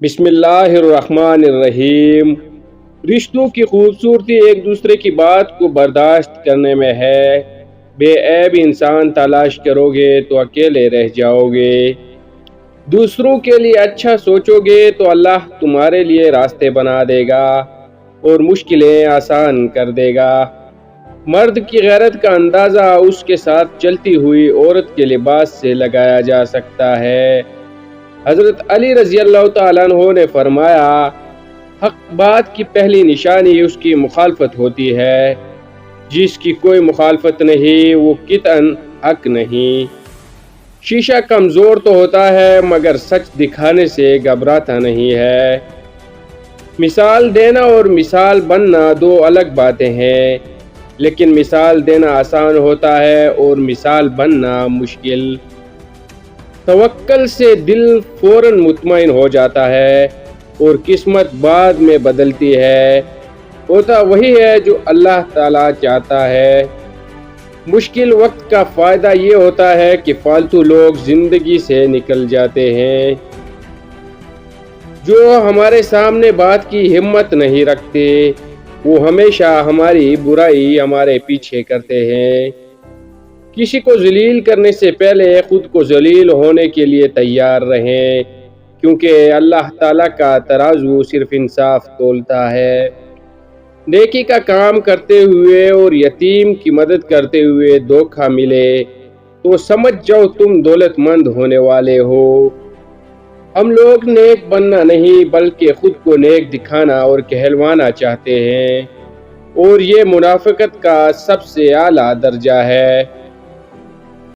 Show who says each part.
Speaker 1: بسم اللہ الرحمن الرحیم۔ رشتوں کی خوبصورتی ایک دوسرے کی بات کو برداشت کرنے میں ہے۔ بے عیب انسان تلاش کرو گے تو اکیلے رہ جاؤ گے۔ دوسروں کے لیے اچھا سوچو گے تو اللہ تمہارے لیے راستے بنا دے گا اور مشکلیں آسان کر دے گا۔ مرد کی غیرت کا اندازہ اس کے ساتھ چلتی ہوئی عورت کے لباس سے لگایا جا سکتا ہے۔ حضرت علی رضی اللہ تعالیٰ عنہ نے فرمایا، حق بات کی پہلی نشانی اس کی مخالفت ہوتی ہے، جس کی کوئی مخالفت نہیں وہ قطعاً حق نہیں۔ شیشہ کمزور تو ہوتا ہے مگر سچ دکھانے سے گھبراتا نہیں ہے۔ مثال دینا اور مثال بننا دو الگ باتیں ہیں، لیکن مثال دینا آسان ہوتا ہے اور مثال بننا مشکل۔ توکل سے دل فوراً مطمئن ہو جاتا ہے اور قسمت بعد میں بدلتی ہے۔ ہوتا وہی ہے جو اللہ تعالیٰ چاہتا ہے۔ مشکل وقت کا فائدہ یہ ہوتا ہے کہ فالتو لوگ زندگی سے نکل جاتے ہیں، جو ہمارے سامنے بات کی ہمت نہیں رکھتے۔ وہ ہمیشہ ہماری برائی ہمارے پیچھے کرتے ہیں۔ کسی کو ذلیل کرنے سے پہلے خود کو ذلیل ہونے کے لیے تیار رہیں، کیونکہ اللہ تعالیٰ کا ترازو صرف انصاف تولتا ہے۔ نیکی کا کام کرتے ہوئے اور یتیم کی مدد کرتے ہوئے دھوکہ ملے تو سمجھ جاؤ تم دولت مند ہونے والے ہو۔ ہم لوگ نیک بننا نہیں بلکہ خود کو نیک دکھانا اور کہلوانا چاہتے ہیں، اور یہ منافقت کا سب سے اعلیٰ درجہ ہے۔